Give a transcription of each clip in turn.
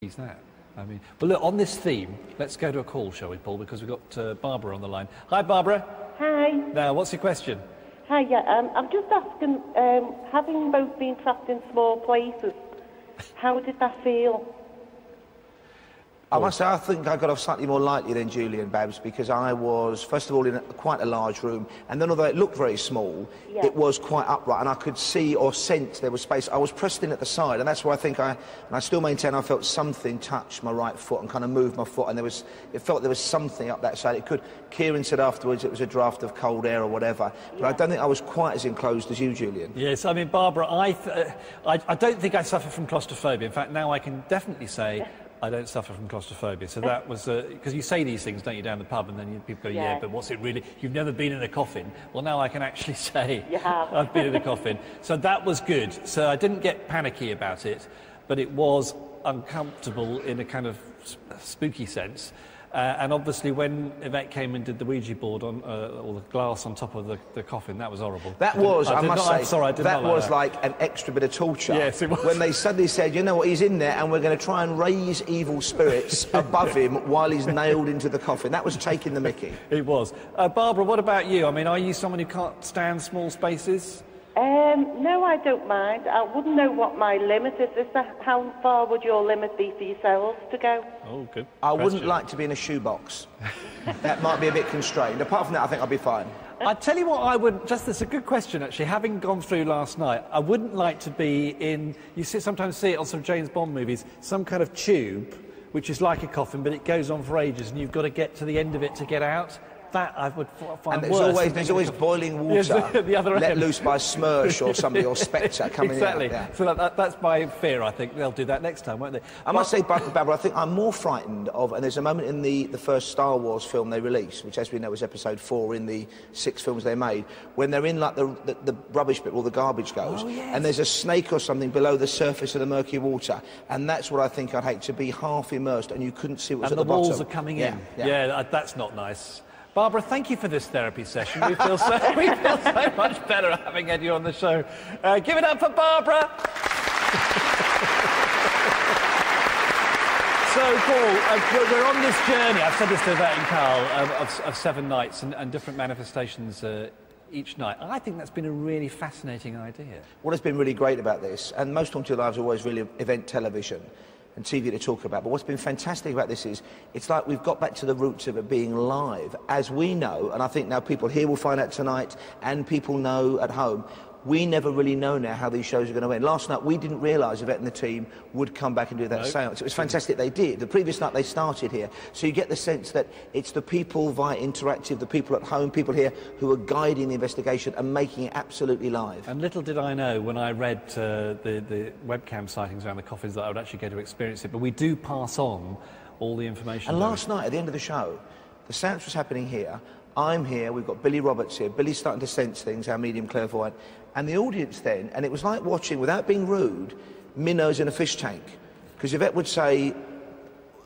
Is that? I mean, well, look, on this theme, let's go to a call, shall we, Paul? Because we've got Barbara on the line. Hi, Barbara. Hi. Now, what's your question? Hi, yeah. I'm just asking, having both been trapped in small places, how did that feel? I must say, I think I got off slightly more lightly than Julian, Babs, because I was, first of all, in quite a large room, and then although it looked very small, it was quite upright, and I could see or sense there was space. I was pressed in at the side, and that's why I think and I still maintain I felt something touch my right foot and kind of moved my foot, and it felt there was something up that side. Kieran said afterwards it was a draft of cold air or whatever, but I don't think I was quite as enclosed as you, Julian. Yes, I mean, Barbara, I don't think I suffer from claustrophobia. In fact, now I can definitely say I don't suffer from claustrophobia. So that was, because you say these things, don't you, down the pub, and then people go, yeah, but what's it really? You've never been in a coffin. Well, now I can actually say I've been in a coffin. So that was good. So I didn't get panicky about it, but it was uncomfortable in a kind of spooky sense. And obviously when Yvette came and did the Ouija board on, or the glass on top of the coffin, that was horrible. That was, I must say, that was like an extra bit of torture. Yes, it was. When they suddenly said, you know what, he's in there and we're going to try and raise evil spirits above him while he's nailed into the coffin. That was taking the mickey. It was. Barbara, what about you? I mean, are you someone who can't stand small spaces? No, I don't mind. I wouldn't know what my limit is. How far would your limit be for yourselves to go? Oh, good. I wouldn't like to be in a shoebox. That might be a bit constrained. Apart from that, I think I'll be fine. I tell you what, I would. That's a good question, actually. Having gone through last night, I wouldn't like to be in. Sometimes see it on some James Bond movies, some kind of tube, which is like a coffin, but it goes on for ages, and you've got to get to the end of it to get out. That I would find and there's always boiling water the other let end. Loose by Smirch or somebody or Spectre coming exactly. in. Yeah. So that's my fear. I think they'll do that next time, won't they? I must say, Barbara, I think I'm more frightened of, and there's a moment in the first Star Wars film they released, which as we know was episode 4 in the 6 films they made, when they're in like the rubbish bit where the garbage goes, and there's a snake or something below the surface of the murky water, and that's what I think I'd hate, to be half immersed and you couldn't see what was at the bottom. And the walls are coming in. Yeah, that's not nice. Barbara, thank you for this therapy session. We feel so much better having had you on the show. Give it up for Barbara! So, Paul, we're on this journey, I've said this to Yvette and Carl, of 7 nights and different manifestations each night. I think that's been a really fascinating idea. What has been really great about this, and most Haunted Lives are always really event television and TV to talk about, but what's been fantastic about this is it's like we've got back to the roots of it being live. As we know, and I think now people here will find out tonight, and people know at home, we never really know now how these shows are going to end. Last night we didn't realise Yvette and the team would come back and do that séance. It was fantastic they did. The previous night they started here, so you get the sense that it's the people via interactive, the people at home, people here who are guiding the investigation and making it absolutely live. And little did I know when I read the webcam sightings around the coffins that I would actually go to experience it, but we do pass on all the information. And last night at the end of the show, the séance was happening here, I'm here, we've got Billy Roberts here, Billy's starting to sense things, our medium clairvoyant, and the audience then, and it was like watching, without being rude, minnows in a fish tank. Because Yvette would say,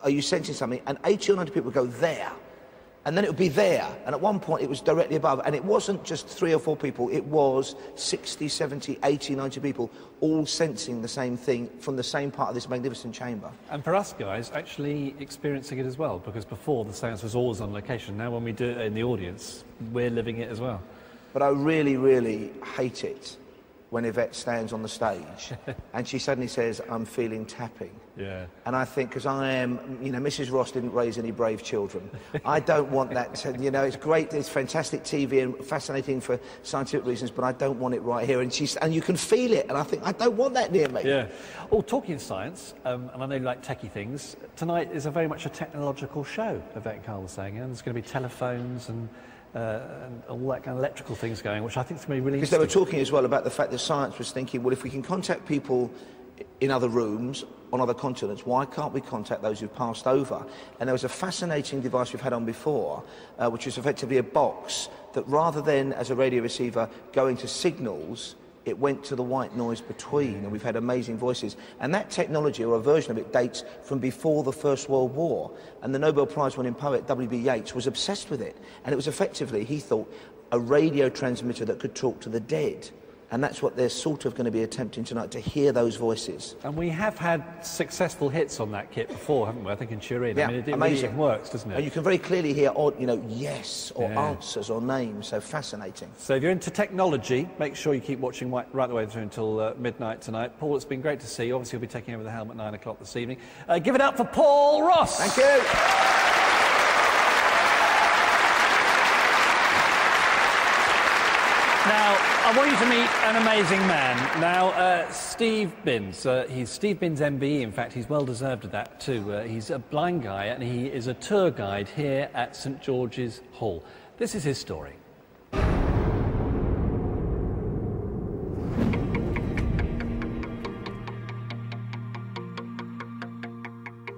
are you sensing something? And 80 or 90 people would go, there. And then it would be there. And at one point it was directly above. And it wasn't just 3 or 4 people, it was 60, 70, 80, 90 people, all sensing the same thing from the same part of this magnificent chamber. And for us guys, actually experiencing it as well, because before the seance was always on location. Now when we do it in the audience, we're living it as well. But I really, really hate it when Yvette stands on the stage and she suddenly says, I'm feeling tapping. Yeah. And I think, because I am, you know, Mrs. Ross didn't raise any brave children. I don't want that to, you know, it's great, it's fantastic TV and fascinating for scientific reasons, but I don't want it right here. And you can feel it, and I think, I don't want that near me. Yeah. Oh, talking of science, and I know you like techie things, tonight is very much a technological show, Yvette and Carl were saying, and there's going to be telephones and all that kind of electrical things going, which I think is going to be really interesting. Because they were talking as well about the fact that science was thinking, well, if we can contact people in other rooms, on other continents, why can't we contact those who've passed over? And there was a fascinating device we've had on before, which is effectively a box that, rather than as a radio receiver going to signals, it went to the white noise between, and we've had amazing voices. And that technology, or a version of it, dates from before the First World War. And the Nobel Prize-winning poet W.B. Yeats was obsessed with it. And it was effectively, he thought, a radio transmitter that could talk to the dead. And that's what they're sort of going to be attempting tonight, to hear those voices. And we have had successful hits on that kit before, haven't we? I think in Turin. Yeah, I mean, it amazing. really works, doesn't it? And you can very clearly hear, yes, or answers, or names. So fascinating. So if you're into technology, make sure you keep watching right the way through until midnight tonight. Paul, it's been great to see you. Obviously, you'll be taking over the helm at 9 o'clock this evening. Give it up for Paul Ross. Thank you. Now, I want you to meet an amazing man. Now, Steve Binns. He's Steve Binns MBE. In fact, he's well deserved of that too. He's a blind guy and he is a tour guide here at St George's Hall. This is his story.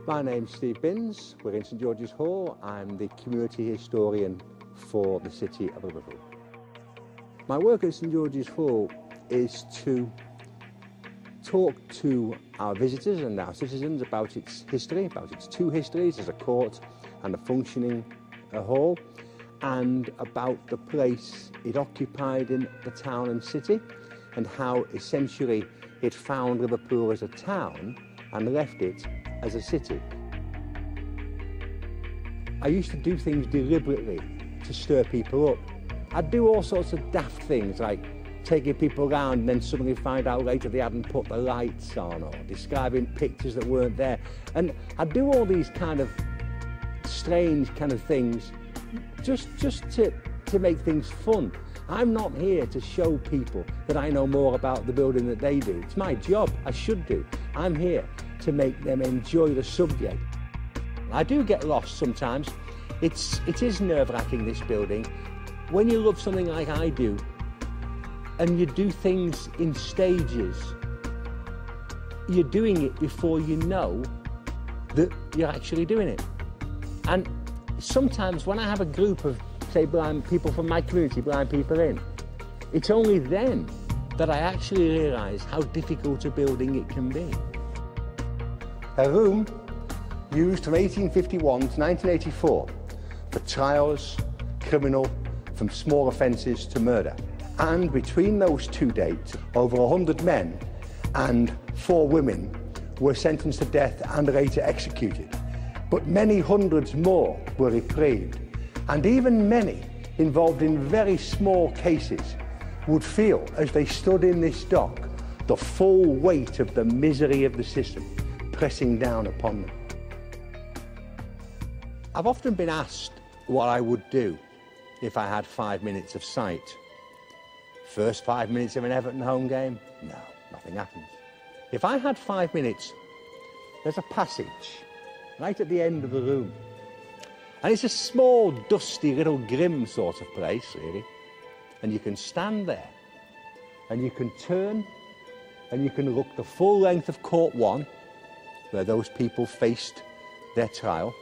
My name's Steve Binns. We're in St George's Hall. I'm the community historian for the city of Liverpool. My work at St George's Hall is to talk to our visitors and our citizens about its history, about its two histories as a court and a functioning hall, and about the place it occupied in the town and city, and how essentially it found Liverpool as a town and left it as a city. I used to do things deliberately to stir people up. I'd do all sorts of daft things, like taking people around and then suddenly find out later they hadn't put the lights on, or describing pictures that weren't there. And I'd do all these kind of strange kind of things just to make things fun. I'm not here to show people that I know more about the building than they do. It's my job, I should do. I'm here to make them enjoy the subject. I do get lost sometimes. It is nerve-wracking, this building. When you love something like I do, and you do things in stages, you're doing it before you know that you're actually doing it. And sometimes when I have a group of, say, blind people from my community, blind people in, it's only then that I actually realise how difficult a building it can be. A room used from 1851 to 1984 for trials, criminal, from small offences to murder. And between those two dates, over 100 men and 4 women were sentenced to death and later executed. But many hundreds more were reprieved. And even many involved in very small cases would feel, as they stood in this dock, the full weight of the misery of the system pressing down upon them. I've often been asked what I would do if I had 5 minutes of sight. First 5 minutes of an Everton home game? No, nothing happens. If I had 5 minutes, there's a passage right at the end of the room. And it's a small, dusty, little grim sort of place, really. And you can stand there, and you can turn, and you can look the full length of Court 1, where those people faced their trial,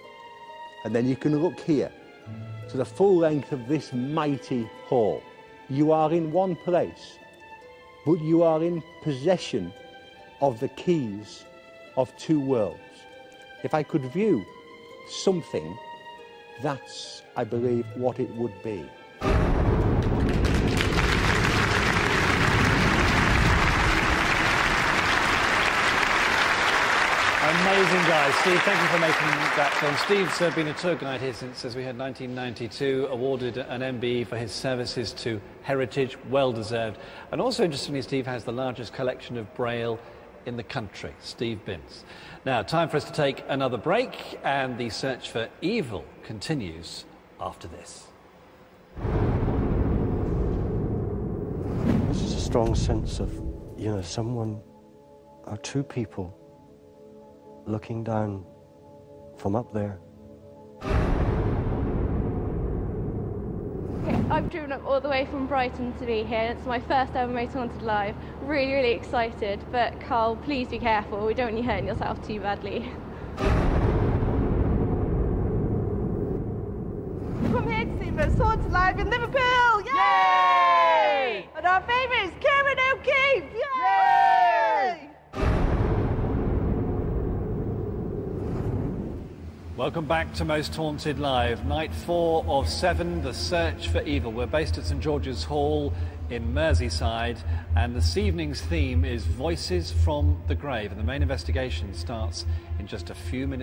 and then you can look here, to the full length of this mighty hall. You are in one place, but you are in possession of the keys of 2 worlds. If I could view something, that's, I believe, what it would be. Amazing guys. Steve, thank you for making that film. Steve's been a tour guide here since, as we had, 1992, awarded an MBE for his services to heritage, well deserved. And also, interestingly, Steve has the largest collection of Braille in the country, Steve Binns. Now, time for us to take another break, and the search for evil continues after this. This is a strong sense of, someone or 2 people looking down from up there. Okay, I've driven up all the way from Brighton to be here. It's my first ever Motor Haunted Live. Really, really excited. But Carl, please be careful. We don't want you hurting yourself too badly. Come here to see Most Haunted Live in Liverpool! Yay! And our favourite is Karen O'Keefe! Yay! Welcome back to Most Haunted Live. Night 4 of 7, The Search for Evil. We're based at St George's Hall in Merseyside, And this evening's theme is Voices from the Grave, and the main investigation starts in just a few minutes.